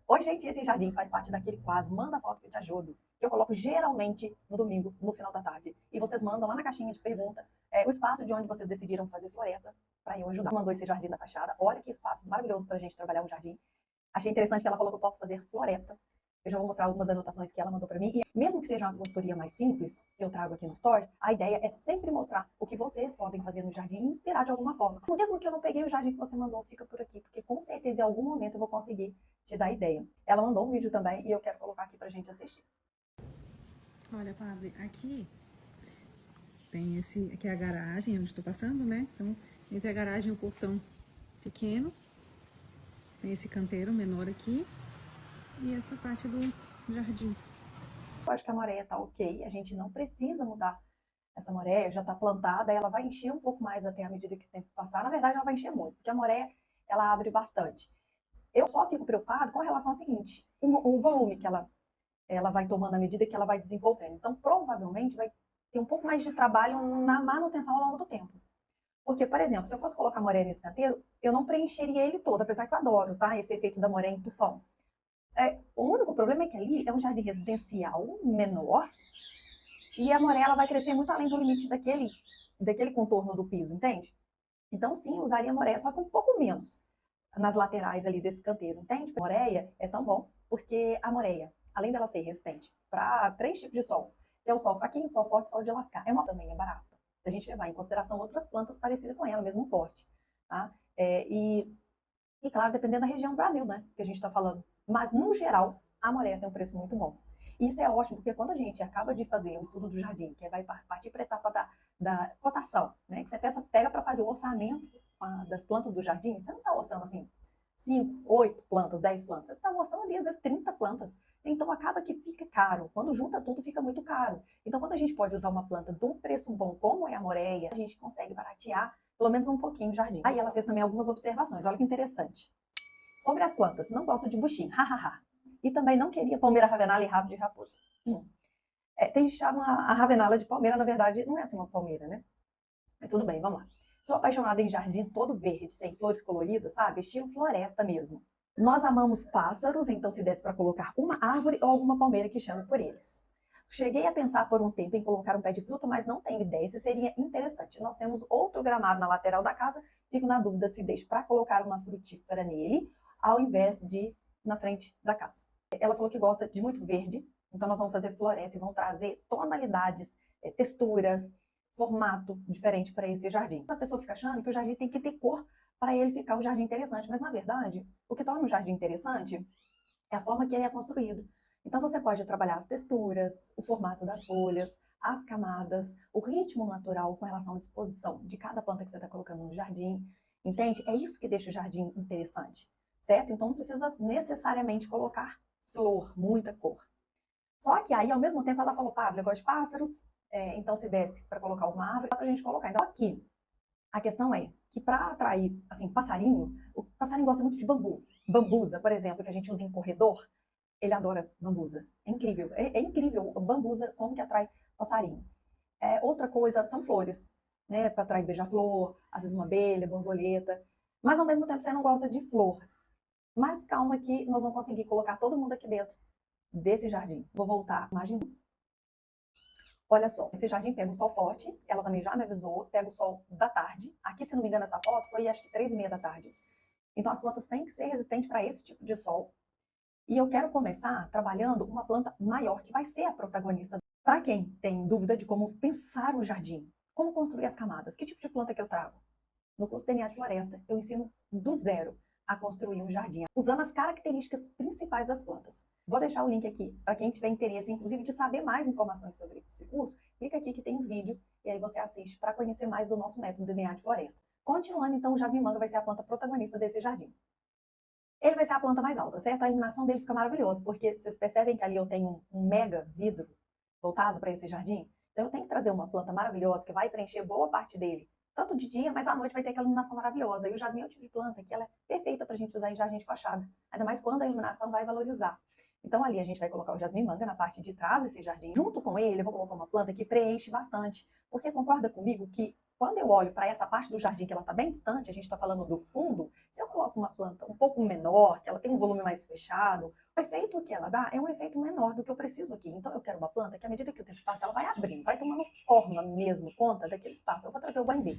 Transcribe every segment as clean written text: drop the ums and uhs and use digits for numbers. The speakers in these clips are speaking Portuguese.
Oi, gente, esse jardim faz parte daquele quadro Manda Foto que eu te ajudo, que eu coloco geralmente no domingo, no final da tarde. E vocês mandam lá na caixinha de pergunta o espaço de onde vocês decidiram fazer floresta para eu ajudar. Mandou esse jardim da fachada. Olha que espaço maravilhoso para a gente trabalhar um jardim. Achei interessante que ela falou que eu posso fazer floresta. Eu já vou mostrar algumas anotações que ela mandou para mim. E mesmo que seja uma consultoria mais simples, que eu trago aqui no Stories, a ideia é sempre mostrar o que vocês podem fazer no jardim e inspirar de alguma forma. Mesmo que eu não peguei o jardim que você mandou, fica por aqui, porque com certeza em algum momento eu vou conseguir te dar ideia. Ela mandou um vídeo também e eu quero colocar aqui pra gente assistir. Olha, Pablo, aqui tem aqui é a garagem onde estou passando, né? Então, entre a garagem e o portão pequeno, tem esse canteiro menor aqui e essa parte do jardim. Eu acho que a moreia tá ok, a gente não precisa mudar essa moreia, já tá plantada, ela vai encher um pouco mais até à medida que o tempo passar. Na verdade, ela vai encher muito, porque a moreia, ela abre bastante. Eu só fico preocupada com relação ao seguinte, o volume que ela vai tomando à medida que ela vai desenvolvendo. Então, provavelmente, vai ter um pouco mais de trabalho na manutenção ao longo do tempo. Porque, por exemplo, se eu fosse colocar moreia nesse canteiro, eu não preencheria ele todo, apesar que eu adoro, tá? Esse efeito da moreia em tufão. O único problema é que ali é um jardim residencial menor e a moreia ela vai crescer muito além do limite daquele contorno do piso, entende? Então, sim, usaria moreia, só que um pouco menos nas laterais ali desse canteiro, entende? A moreia é tão bom porque a moreia, além dela ser resistente para 3 tipos de sol, que é o sol fraquinho, sol forte, sol de lascar, também é barata. Se a gente levar em consideração outras plantas parecidas com ela, mesmo porte, tá? E claro, dependendo da região do Brasil, né, que a gente está falando. Mas, no geral, a moreia tem um preço muito bom. E isso é ótimo, porque quando a gente acaba de fazer o estudo do jardim, que vai partir para a etapa da cotação, né, que você pega para fazer o orçamento das plantas do jardim, você não está orçando assim 5, 8 plantas, 10 plantas, você está orçando ali às vezes 30 plantas. Então acaba que fica caro. Quando junta tudo, fica muito caro. Então, quando a gente pode usar uma planta de um preço bom, como é a moreia, a gente consegue baratear pelo menos um pouquinho o jardim. Aí ela fez também algumas observações, olha que interessante. Sobre as plantas, não gosto de buchim, hahaha. E também não queria palmeira ravenala e rabo de raposa. Tem gente que chama a ravenala de palmeira, na verdade não é assim uma palmeira, né? Mas tudo bem, vamos lá. Sou apaixonada em jardins todo verde, sem flores coloridas, sabe? Estilo floresta mesmo. Nós amamos pássaros, então se desse para colocar uma árvore ou alguma palmeira que chame por eles. Cheguei a pensar por um tempo em colocar um pé de fruta, mas não tenho ideia se seria interessante. Nós temos outro gramado na lateral da casa, fico na dúvida se deixo para colocar uma frutífera nele, ao invés de na frente da casa. Ela falou que gosta de muito verde, então nós vamos fazer floresta e vamos trazer tonalidades, texturas, formato diferente para esse jardim. A pessoa fica achando que o jardim tem que ter cor para ele ficar um jardim interessante, mas na verdade, o que torna um jardim interessante é a forma que ele é construído. Então você pode trabalhar as texturas, o formato das folhas, as camadas, o ritmo natural com relação à disposição de cada planta que você está colocando no jardim, entende? É isso que deixa o jardim interessante, certo? Então não precisa necessariamente colocar flor, muita cor. Só que aí, ao mesmo tempo, ela falou, Pablo, eu gosto de pássaros, então se desse para colocar alguma árvore, dá para a gente colocar. Então aqui, a questão é que para atrair, assim, passarinho, o passarinho gosta muito de bambu. Bambusa, por exemplo, que a gente usa em corredor, ele adora bambusa. É incrível. É incrível a bambusa como que atrai passarinho. Outra coisa são flores, né? Para atrair beija-flor, às vezes uma abelha, borboleta. Mas ao mesmo tempo você não gosta de flor. Mas calma que nós vamos conseguir colocar todo mundo aqui dentro desse jardim. Vou voltar à imagem. Olha só, esse jardim pega o sol forte, ela também já me avisou, pega o sol da tarde. Aqui, se não me engano, essa foto foi acho que 3:30 da tarde. Então as plantas têm que ser resistentes para esse tipo de sol. E eu quero começar trabalhando uma planta maior, que vai ser a protagonista. Para quem tem dúvida de como pensar um jardim, como construir as camadas, que tipo de planta que eu trago? No curso DNA de Floresta, eu ensino do zero a construir um jardim, usando as características principais das plantas. Vou deixar o link aqui para quem tiver interesse, inclusive, de saber mais informações sobre esse curso. Clica aqui que tem um vídeo e aí você assiste para conhecer mais do nosso método DNA de Floresta. Continuando, então, o jasmim manga vai ser a planta protagonista desse jardim. Ele vai ser a planta mais alta, certo? A iluminação dele fica maravilhosa, porque vocês percebem que ali eu tenho um mega vidro voltado para esse jardim. Então eu tenho que trazer uma planta maravilhosa que vai preencher boa parte dele, tanto de dia, mas à noite vai ter aquela iluminação maravilhosa. E o jasmim é o tipo de planta que ela é perfeita para a gente usar em jardim de fachada, ainda mais quando a iluminação vai valorizar. Então ali a gente vai colocar o jasmim manga na parte de trás desse jardim. Junto com ele, eu vou colocar uma planta que preenche bastante, porque concorda comigo que Quando eu olho para essa parte do jardim que ela está bem distante, a gente está falando do fundo, se eu coloco uma planta um pouco menor, que ela tem um volume mais fechado, o efeito que ela dá é um efeito menor do que eu preciso aqui. Então eu quero uma planta que à medida que o tempo passa, ela vai abrindo, vai tomando forma mesmo, conta daquele espaço. Eu vou trazer o guaimbê.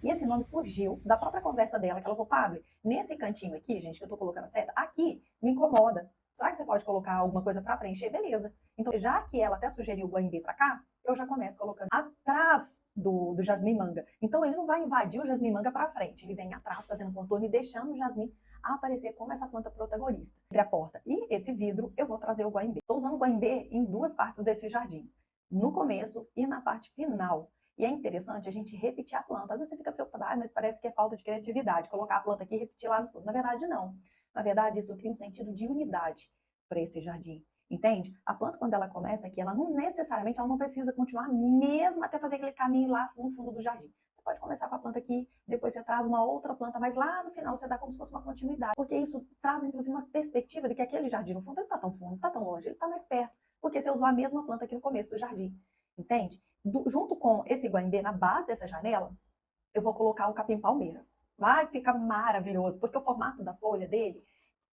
E esse nome surgiu da própria conversa dela, que ela falou, Pablo, nesse cantinho aqui, gente, que eu estou colocando a seta, aqui me incomoda. Será que você pode colocar alguma coisa para preencher? Beleza. Então, já que ela até sugeriu o guaimbê para cá, eu já começo colocando atrás do jasmim manga. Então, ele não vai invadir o jasmim manga para frente. Ele vem atrás, fazendo contorno e deixando o jasmim aparecer como essa planta protagonista. Entre a porta e esse vidro, eu vou trazer o guaimbê. Estou usando o guaimbê em duas partes desse jardim. No começo e na parte final. E é interessante a gente repetir a planta. Às vezes você fica preocupado, mas parece que é falta de criatividade. Colocar a planta aqui e repetir lá no fundo. Na verdade, não. Na verdade, isso cria um sentido de unidade para esse jardim. Entende? A planta, quando ela começa aqui, ela não necessariamente ela não precisa continuar mesmo até fazer aquele caminho lá no fundo do jardim. Você pode começar com a planta aqui, depois você traz uma outra planta, mas lá no final você dá como se fosse uma continuidade. Porque isso traz, inclusive, uma perspectiva de que aquele jardim, no fundo, ele não está tão fundo, não está tão longe, ele está mais perto. Porque você usou a mesma planta aqui no começo do jardim. Entende? Junto com esse guaimbê na base dessa janela, eu vou colocar o capim-palmeira. Vai ficar maravilhoso, porque o formato da folha dele,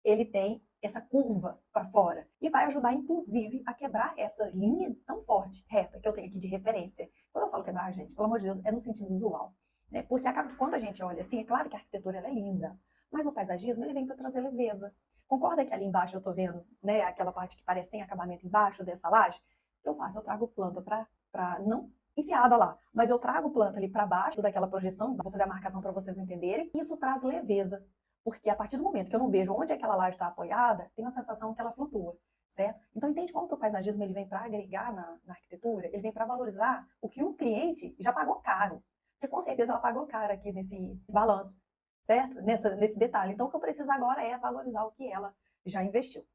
ele tem essa curva para fora e vai ajudar, inclusive, a quebrar essa linha tão forte, reta, que eu tenho aqui de referência. Quando eu falo quebrar, gente, pelo amor de Deus, é no sentido visual. Né? Porque acaba que quando a gente olha assim, é claro que a arquitetura ela é linda, mas o paisagismo ele vem para trazer leveza. Concorda que ali embaixo eu estou vendo, né, aquela parte que parece sem acabamento embaixo dessa laje? O que eu faço? Eu trago planta para não enfiada lá, mas eu trago planta ali para baixo daquela projeção, vou fazer a marcação para vocês entenderem, e isso traz leveza, porque a partir do momento que eu não vejo onde aquela laje está apoiada, tem a sensação que ela flutua, certo? Então entende como que o paisagismo ele vem para agregar na arquitetura, ele vem para valorizar o que o cliente já pagou caro, porque com certeza ela pagou caro aqui nesse balanço, certo? Nesse detalhe. Então o que eu preciso agora é valorizar o que ela já investiu.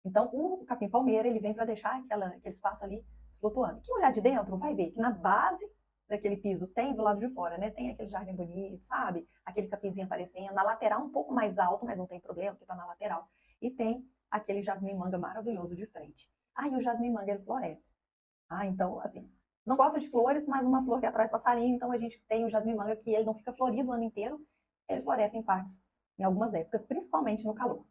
Então o capim-palmeira ele vem para deixar aquele espaço ali flutuando. Quem olhar de dentro vai ver que na base daquele piso tem do lado de fora, né? Tem aquele jardim bonito, sabe? Aquele capinzinho aparecendo. Na lateral um pouco mais alto, mas não tem problema, porque tá na lateral. E tem aquele jasmim manga maravilhoso de frente. Ah, e o jasmim manga ele floresce. Ah, então, assim, não gosto de flores, mas uma flor que atrai passarinho, então a gente tem o jasmim manga que ele não fica florido o ano inteiro, ele floresce em partes, em algumas épocas, principalmente no calor.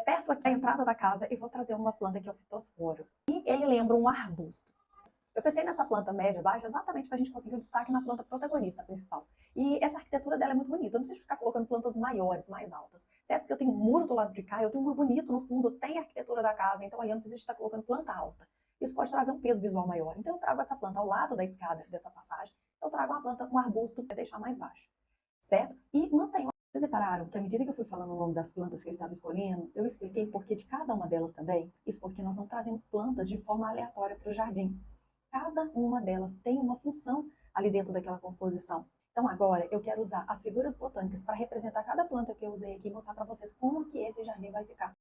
Perto aqui da entrada da casa, eu vou trazer uma planta que é o fitosporo. E ele lembra um arbusto. Eu pensei nessa planta média baixa exatamente para a gente conseguir o destaque na planta protagonista principal. E essa arquitetura dela é muito bonita. Eu não preciso ficar colocando plantas maiores, mais altas. Certo? Porque eu tenho um muro do lado de cá, eu tenho um muro bonito no fundo, tem a arquitetura da casa, então aí eu não preciso estar colocando planta alta. Isso pode trazer um peso visual maior. Então eu trago essa planta ao lado da escada dessa passagem, eu trago uma planta, um arbusto para deixar mais baixo. Certo? E mantenho. Vocês repararam que à medida que eu fui falando o nome das plantas que eu estava escolhendo, eu expliquei por que de cada uma delas também. Isso porque nós não trazemos plantas de forma aleatória para o jardim. Cada uma delas tem uma função ali dentro daquela composição. Então agora eu quero usar as figuras botânicas para representar cada planta que eu usei aqui e mostrar para vocês como que esse jardim vai ficar.